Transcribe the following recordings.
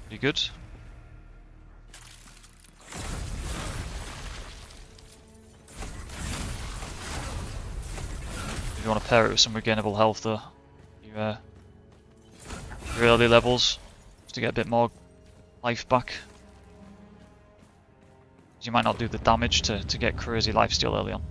Pretty good. If you want to pair it with some regainable health though, your early levels, just to get a bit more life back. You might not do the damage to get crazy lifesteal early on.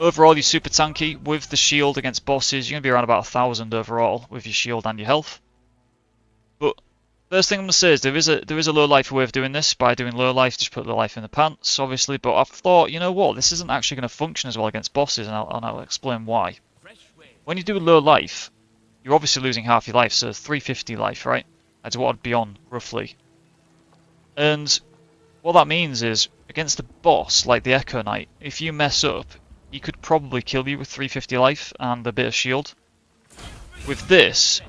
Overall, you're super tanky. With the shield against bosses, you're going to be around about 1,000 overall with your shield and your health. But first thing I'm going to say is there is a low life way of doing this. By doing low life, just put low life in the pants, obviously. But I've thought, you know what, this isn't actually going to function as well against bosses, and I'll explain why. When you do low life, you're obviously losing half your life, so 350 life, right? That's what I'd be on, roughly. And what that means is, against a boss like the Echo Knight, if you mess up, he could probably kill you with 350 life and a bit of shield. With this,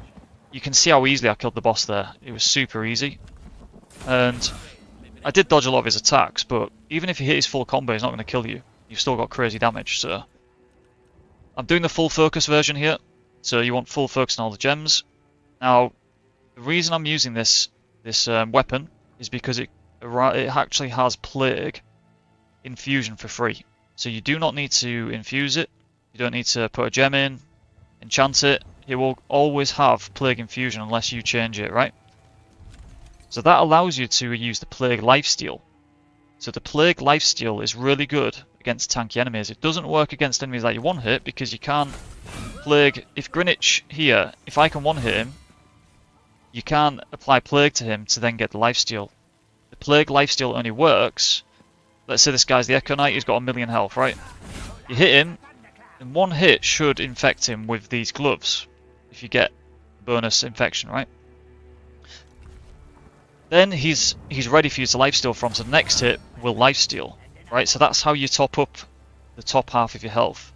you can see how easily I killed the boss there. It was super easy. And I did dodge a lot of his attacks, but even if you hit his full combo, he's not going to kill you. You've still got crazy damage, so... I'm doing the full focus version here, so you want full focus on all the gems. Now, the reason I'm using this weapon is because it actually has Plague infusion for free. So you do not need to infuse it, you don't need to put a gem in, enchant it, it will always have Plague infusion unless you change it, right? So that allows you to use the Plague lifesteal. So the Plague lifesteal is really good against tanky enemies. It doesn't work against enemies that you one-hit because you can't Plague... If Greenwich here, if I can one-hit him, you can't apply Plague to him to then get the lifesteal. the Plague lifesteal only works. Let's say this guy's the Echo Knight, he's got 1,000,000 health, right? You hit him, and one hit should infect him with these gloves, if you get bonus infection, right? Then he's ready for you to lifesteal from, so the next hit will lifesteal, right? So that's how you top up the top half of your health.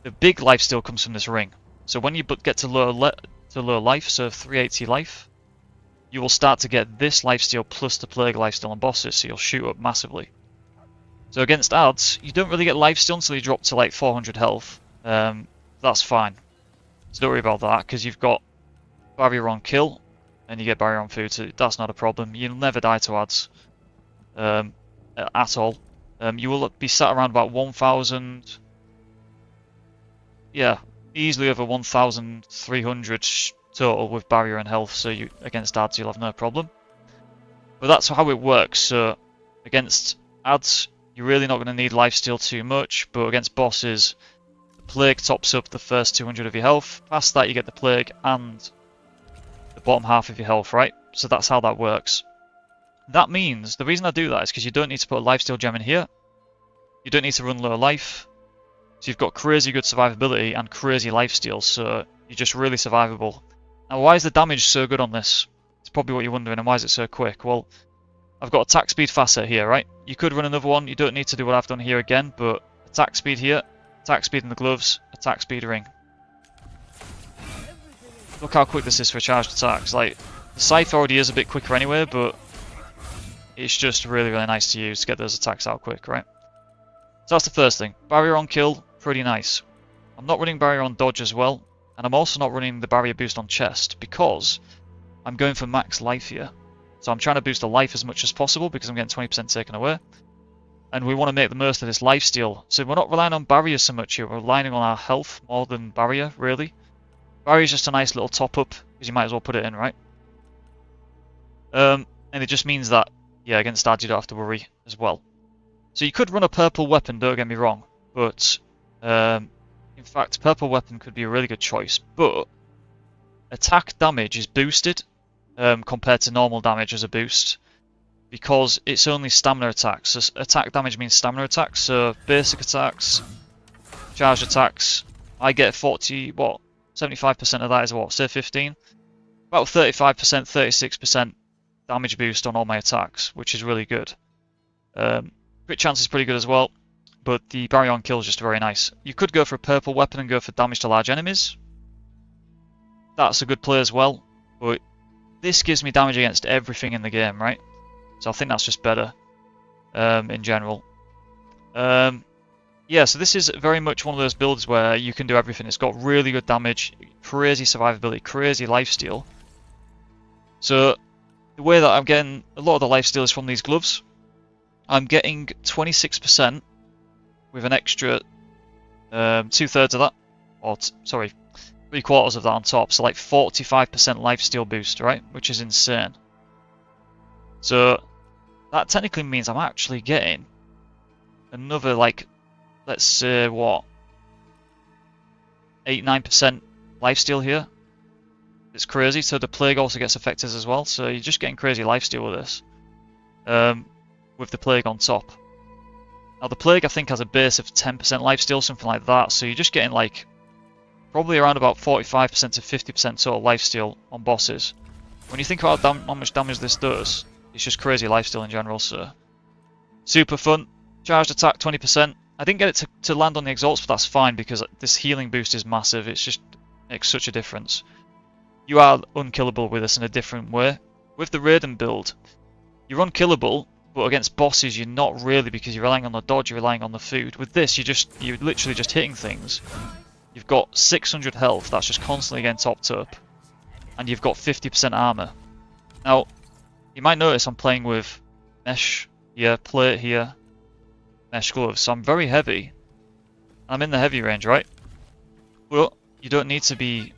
The big lifesteal comes from this ring. So when you get to lower life, so 380 life, you will start to get this lifesteal plus the Plague lifesteal on bosses, so you'll shoot up massively. So against ads, you don't really get lifesteal until you drop to like 400 health. That's fine. So don't worry about that, because you've got barrier on kill, and you get barrier on food, so that's not a problem. You'll never die to ads at all. You will be sat around about 1,000, yeah, easily over 1,300 total with barrier and health, so against ads you'll have no problem. But that's how it works. So against ads, you're really not going to need lifesteal too much, but against bosses, the Plague tops up the first 200 of your health. Past that you get the Plague and the bottom half of your health, right? So that's how that works. That means, the reason I do that is because you don't need to put a lifesteal gem in here. You don't need to run low life. So you've got crazy good survivability and crazy lifesteal, so you're just really survivable. Now why is the damage so good on this? It's probably what you're wondering, and why is it so quick? Well, I've got attack speed facet here, right? You could run another one, you don't need to do what I've done here again, but attack speed here, attack speed in the gloves, attack speed ring. Look how quick this is for charged attacks. Like, the Scythe already is a bit quicker anyway, but it's just really, really nice to use to get those attacks out quick, right? So that's the first thing. Barrier on kill, pretty nice. I'm not running barrier on dodge as well, and I'm also not running the barrier boost on chest, because I'm going for max life here. So I'm trying to boost the life as much as possible, because I'm getting 20% taken away. And we want to make the most of this lifesteal. So we're not relying on barrier so much here, we're relying on our health more than barrier, really. Barrier is just a nice little top up, because you might as well put it in, right? And it just means that, yeah, against ads you don't have to worry as well. So you could run a purple weapon, don't get me wrong, but in fact, purple weapon could be a really good choice, but attack damage is boosted compared to normal damage as a boost, because it's only stamina attacks. So attack damage means stamina attacks, so basic attacks, charged attacks, I get 75% of that is what, say 15? About 35%, 36% damage boost on all my attacks, which is really good. Crit chance is pretty good as well, but the barrier on kill is just very nice. You could go for a purple weapon and go for damage to large enemies. That's a good play as well, but this gives me damage against everything in the game, right? So I think that's just better in general. Yeah, so this is very much one of those builds where you can do everything. It's got really good damage, crazy survivability, crazy lifesteal. So the way that I'm getting a lot of the lifesteal is from these gloves. I'm getting 26% with an extra 2/3 of that, or sorry, 3/4 of that on top, so like 45% lifesteal boost, right? Which is insane. So that technically means I'm actually getting another, like, let's say what, 8-9% lifesteal here. It's crazy. So the Plague also gets affected as well, so you're just getting crazy lifesteal with this. With the Plague on top. Now the Plague I think has a base of 10% lifesteal, something like that, so you're just getting like probably around about 45% to 50% total lifesteal on bosses. When you think about how much damage this does, it's just crazy lifesteal in general, so super fun. Charged attack 20%. I didn't get it to land on the exalts, but that's fine because this healing boost is massive. It's just makes such a difference. You are unkillable with this in a different way. With the Raiden build, you're unkillable, but against bosses you're not really, because you're relying on the dodge, you're relying on the food. With this, you're literally just hitting things. You've got 600 health, that's just constantly getting topped up, and you've got 50% armor. Now, you might notice I'm playing with mesh here, plate here, mesh gloves, so I'm very heavy. I'm in the heavy range, right? But you don't need to be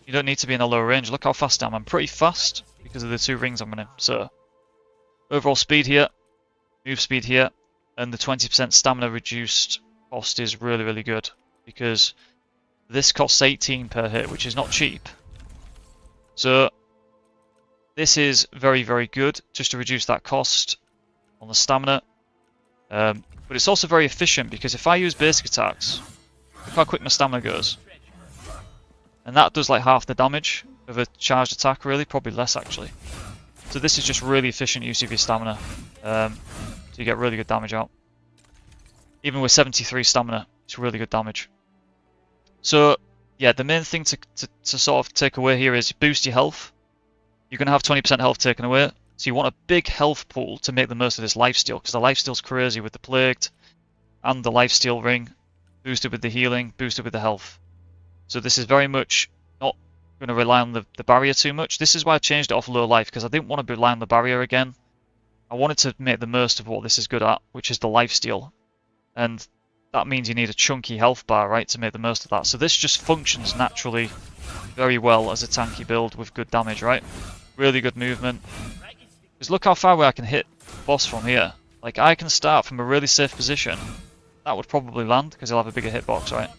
in a low range. Look how fast I am. I'm pretty fast because of the 2 rings I'm running. So overall speed here, move speed here, and the 20% stamina reduced cost is really, really good, because this costs 18 per hit, which is not cheap. So This is very, very good, just to reduce that cost on the stamina. But it's also very efficient, because if I use basic attacks, look how quick my stamina goes. And that does like half the damage of a charged attack, really, probably less actually. So this is just really efficient use of your stamina. So you get really good damage out. Even with 73 stamina, it's really good damage. So yeah, the main thing to sort of take away here is boost your health. You're going to have 20% health taken away. So you want a big health pool to make the most of this lifesteal, because the lifesteal's crazy with the Plagued and the lifesteal ring, boosted with the healing, boosted with the health. So this is very much not going to rely on the barrier too much. This is why I changed it off low life, because I didn't want to rely on the barrier again. I wanted to make the most of what this is good at, which is the lifesteal. And that means you need a chunky health bar, right, to make the most of that. So this just functions naturally very well as a tanky build with good damage, right? Really good movement. Because look how far away I can hit the boss from here. Like, I can start from a really safe position. That would probably land, because he'll have a bigger hitbox, right?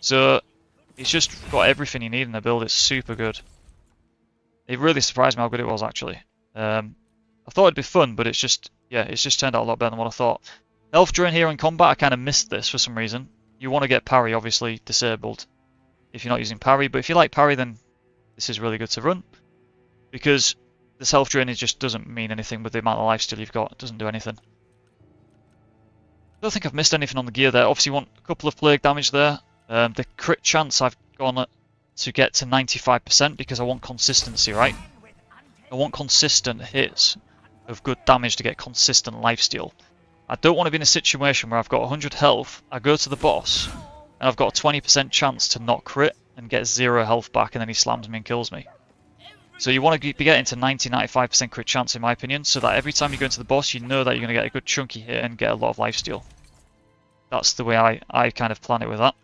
So it's just got everything you need in the build. It's super good. It really surprised me how good it was, actually. I thought it'd be fun, but it's just, yeah, it's just turned out a lot better than what I thought. Health drain here in combat, I kind of missed this for some reason. You want to get parry, obviously, disabled if you're not using parry, but if you like parry, then this is really good to run, because this health drain just doesn't mean anything with the amount of lifesteal you've got. It doesn't do anything. I don't think I've missed anything on the gear there. Obviously, you want a couple of plague damage there. The crit chance I've gone to get to 95% because I want consistency, right? I want consistent hits of good damage to get consistent lifesteal. I don't want to be in a situation where I've got 100 health, I go to the boss, and I've got a 20% chance to not crit and get 0 health back, and then he slams me and kills me. So you want to be getting to 90-95% crit chance, in my opinion, so that every time you go into the boss, you know that you're going to get a good chunky hit and get a lot of lifesteal. That's the way I kind of plan it with that.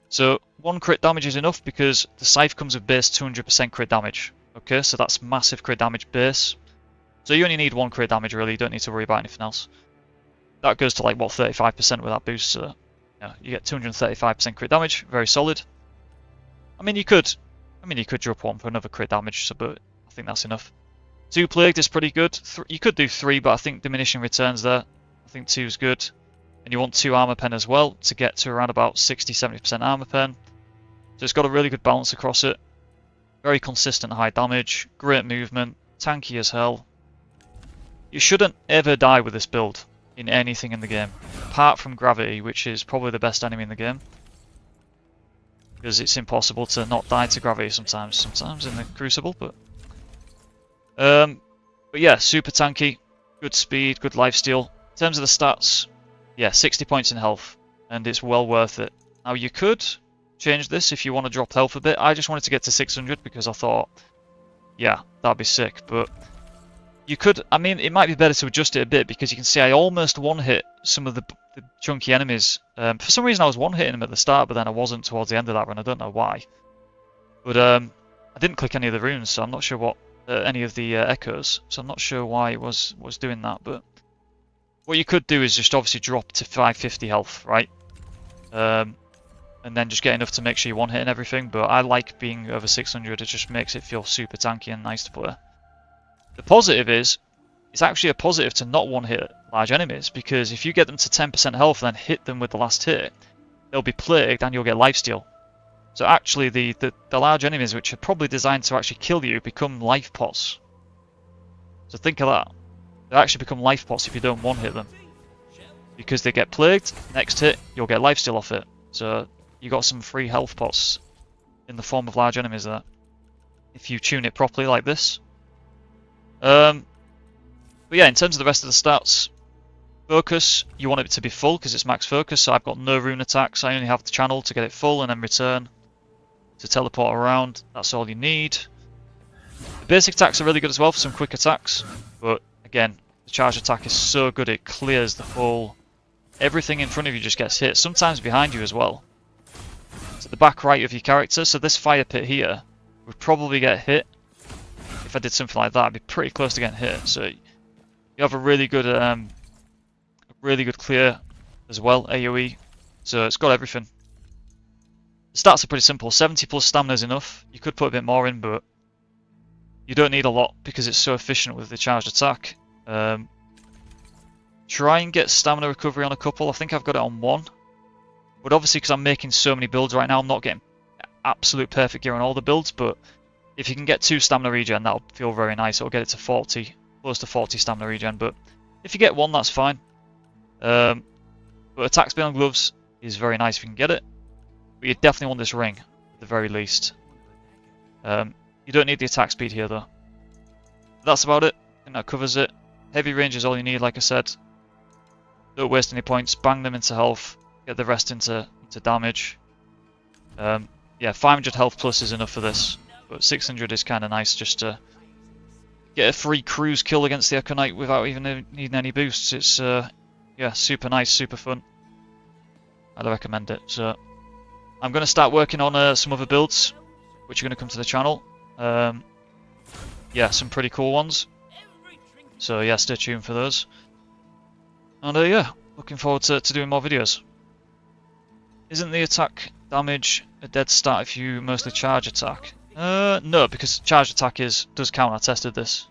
So 1 crit damage is enough, because the Scythe comes with base 200% crit damage. Okay, so that's massive crit damage base. So you only need 1 crit damage, really. You don't need to worry about anything else. That goes to like, what, 35% with that boost, so yeah, you get 235% crit damage, very solid. I mean, you could drop 1 for another crit damage, so, but I think that's enough. 2 plagued is pretty good. You could do 3, but I think diminishing returns there. I think 2 is good. And you want 2 armor pen as well to get to around about 60-70% armor pen. So it's got a really good balance across it. Very consistent high damage, great movement, tanky as hell. You shouldn't ever die with this build in anything in the game, apart from Gravity, which is probably the best enemy in the game, because it's impossible to not die to Gravity sometimes in the Crucible. But yeah, super tanky, good speed, good lifesteal. In terms of the stats, yeah, 60 points in health, and it's well worth it. Now you could change this if you want to drop health a bit. I just wanted to get to 600 because I thought, yeah, that'd be sick, but you could, I mean, it might be better to adjust it a bit, because you can see I almost one-hit some of the chunky enemies. For some reason I was one-hitting them at the start, but then I wasn't towards the end of that run. I don't know why. But I didn't click any of the runes, so I'm not sure what, any of the echoes, so I'm not sure why it was doing that. But what you could do is just obviously drop to 550 health, right? And then just get enough to make sure you one-hit and everything, but I like being over 600, it just makes it feel super tanky and nice to play. The positive is, it's actually a positive to not one-hit large enemies, because if you get them to 10% health and then hit them with the last hit, they'll be plagued and you'll get lifesteal. So actually the large enemies, which are probably designed to actually kill you, become life pots. So think of that. They actually become life pots if you don't one-hit them. Because they get plagued, next hit, you'll get lifesteal off it. So you got some free health pots in the form of large enemies there, if you tune it properly like this. But yeah, in terms of the rest of the stats, focus, you want it to be full because it's max focus, so I've got no rune attacks. I only have the channel to get it full and then return to teleport around. That's all you need. The basic attacks are really good as well for some quick attacks, but again, the charge attack is so good it clears the whole... Everything in front of you just gets hit, sometimes behind you as well. So the back right of your character, so this fire pit here would probably get hit. If I did something like that, I'd be pretty close to getting hit. So you have a really good clear as well, AoE. So it's got everything. The stats are pretty simple. 70 plus stamina is enough. You could put a bit more in, but You don't need a lot because it's so efficient with the charged attack. Try and get stamina recovery on a couple. I think I've got it on one. But obviously, because I'm making so many builds right now, I'm not getting absolute perfect gear on all the builds. But if you can get 2 stamina regen, that'll feel very nice. It'll get it to 40, close to 40 stamina regen. But if you get 1, that's fine. But attack speed on gloves is very nice if you can get it. But you definitely want this ring, at the very least. You don't need the attack speed here, though. That's about it. I think that covers it. Heavy range is all you need, like I said. Don't waste any points. Bang them into health. Get the rest into damage. Yeah, 500 health plus is enough for this. But 600 is kind of nice just to get a free cruise kill against the Echo Knight without even needing any boosts. It's yeah, super nice, super fun. I'd recommend it. So I'm going to start working on some other builds, which are going to come to the channel. Yeah, some pretty cool ones. So yeah, stay tuned for those. And yeah, looking forward to doing more videos. Isn't the attack damage a dead start if you mostly charge attack? No, because charge attack does count. I tested this.